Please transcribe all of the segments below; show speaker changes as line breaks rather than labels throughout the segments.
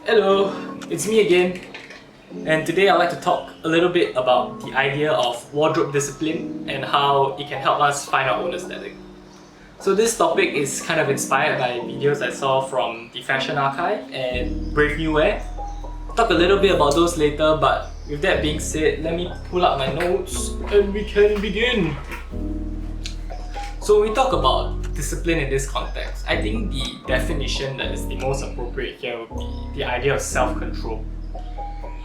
Hello, it's me again, and today I'd like to talk a little bit about the idea of wardrobe discipline and how it can help us find our own aesthetic. So this topic is kind of inspired by videos I saw from the Fashion Archive and Brave New Wear. I'll talk a little bit about those later, but with that being said, let me pull up my notes and we can begin. So when we talk about discipline in this context, I think the definition that is the most appropriate here would be the idea of self-control.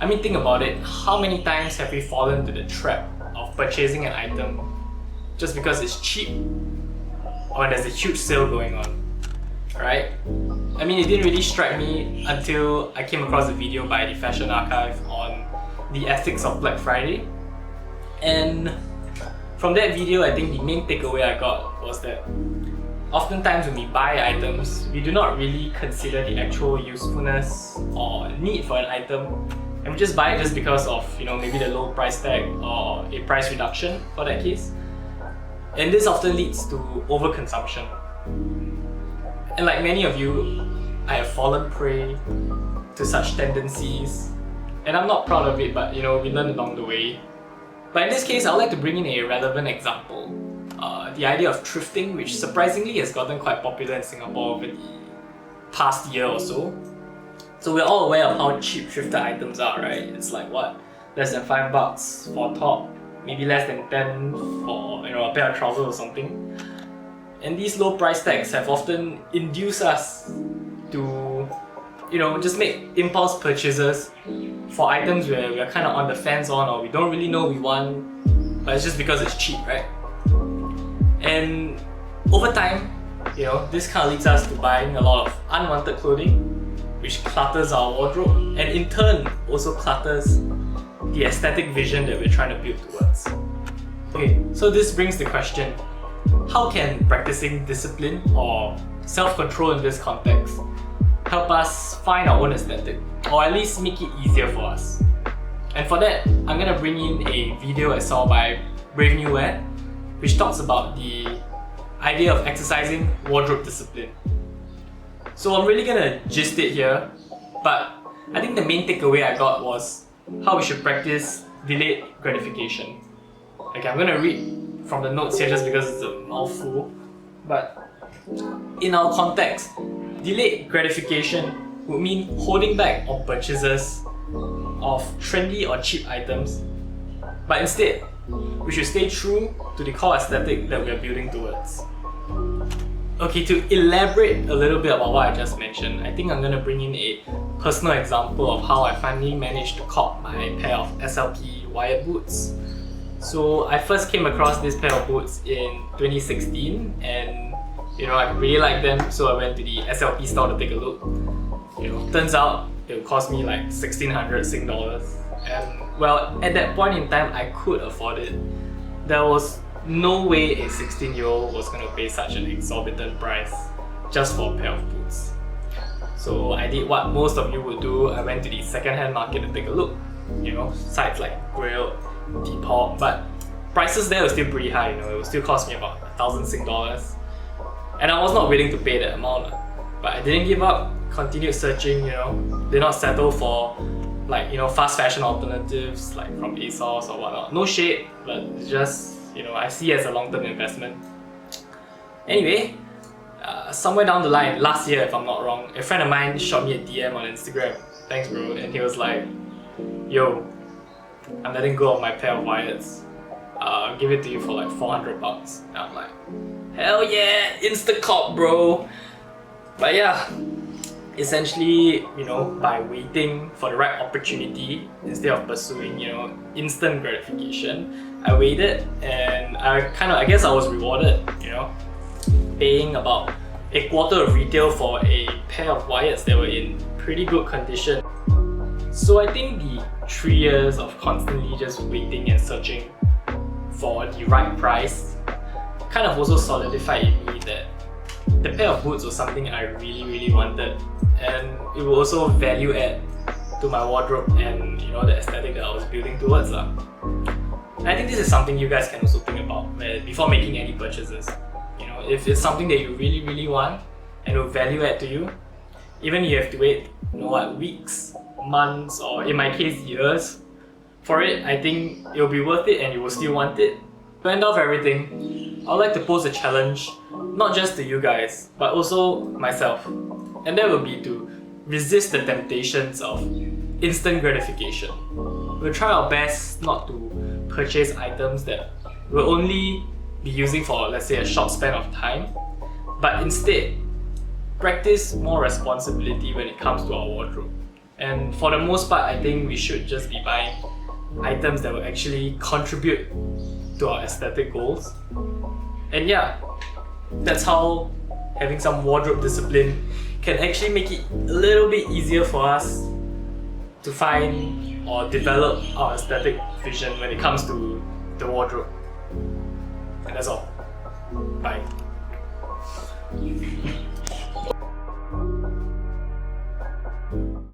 I mean, think about it. How many times have we fallen to the trap of purchasing an item just because it's cheap or there's a huge sale going on, right? I mean, it didn't really strike me until I came across a video by the Fashion Archive on the ethics of Black Friday. And from that video, I think the main takeaway I got was that oftentimes when we buy items, we do not really consider the actual usefulness or need for an item, and we just buy it just because of, maybe the low price tag or a price reduction for that case. And this often leads to overconsumption. And like many of you, I have fallen prey to such tendencies, and I'm not proud of it, but we learn along the way. But in this case, I'd like to bring in a relevant example. The idea of thrifting, which surprisingly has gotten quite popular in Singapore over the past year or so. So we're all aware of how cheap thrifted items are, right? It's like what? Less than $5 for a top, maybe less than 10 for a pair of trousers or something. And these low price tags have often induced us to just make impulse purchases for items where we're kind of on the fence on, or we don't really know we want, but it's just because it's cheap, right? And over time, this kind of leads us to buying a lot of unwanted clothing, which clutters our wardrobe, and in turn also clutters the aesthetic vision that we're trying to build towards. Okay, so this brings the question, how can practicing discipline or self-control in this context help us find our own aesthetic, or at least make it easier for us? And for that, I'm gonna bring in a video I saw by Brave New Wear, which talks about the idea of exercising wardrobe discipline. So I'm really gonna gist it here, but I think the main takeaway I got was how we should practice delayed gratification. Okay, I'm gonna read from the notes here just because it's a mouthful, but in our context, delayed gratification would mean holding back on purchases of trendy or cheap items, but instead, we should stay true to the core aesthetic that we are building towards. Okay, to elaborate a little bit about what I just mentioned, I think I'm going to bring in a personal example of how I finally managed to cop my pair of SLP wired boots. So I first came across this pair of boots in 2016, and I really liked them, so I went to the SLP store to take a look. Turns out it would cost me like 1,600 Sing dollars. And well, at that point in time, I could afford it. There was no way a 16-year-old was going to pay such an exorbitant price just for a pair of boots. So I did what most of you would do. I went to the second-hand market to take a look. Sites like Grail, Depop, but prices there were still pretty high. It would still cost me about 1,000 Sing dollars. And I was not willing to pay that amount. But I didn't give up, continued searching, did not settle for fast fashion alternatives like from ASOS or whatnot. No shade, but it's just, I see it as a long-term investment. Anyway, somewhere down the line, last year if I'm not wrong, a friend of mine shot me a DM on Instagram. Thanks bro. And he was like, yo, I'm letting go of my pair of wireds. I'll give it to you for like $400. And I'm like, hell yeah, insta-cop bro. But yeah, essentially, by waiting for the right opportunity instead of pursuing, instant gratification, I waited, and I guess I was rewarded, paying about a quarter of retail for a pair of wires that were in pretty good condition. So I think the 3 years of constantly just waiting and searching for the right price kind of also solidified in me that the pair of boots was something I really, really wanted, and it will also value add to my wardrobe and the aesthetic that I was building towards. I think this is something you guys can also think about before making any purchases. If it's something that you really, really want and will value add to you, even if you have to wait, weeks, months, or in my case, years for it, I think it'll be worth it and you will still want it. To end off everything, I'd like to pose a challenge, not just to you guys, but also myself. And that will be to resist the temptations of instant gratification. We'll try our best not to purchase items that we'll only be using for, let's say, a short span of time, but instead practice more responsibility when it comes to our wardrobe. And for the most part, I think we should just be buying items that will actually contribute to our aesthetic goals. And yeah, that's how having some wardrobe discipline can actually make it a little bit easier for us to find or develop our aesthetic vision when it comes to the wardrobe. And that's all. Bye.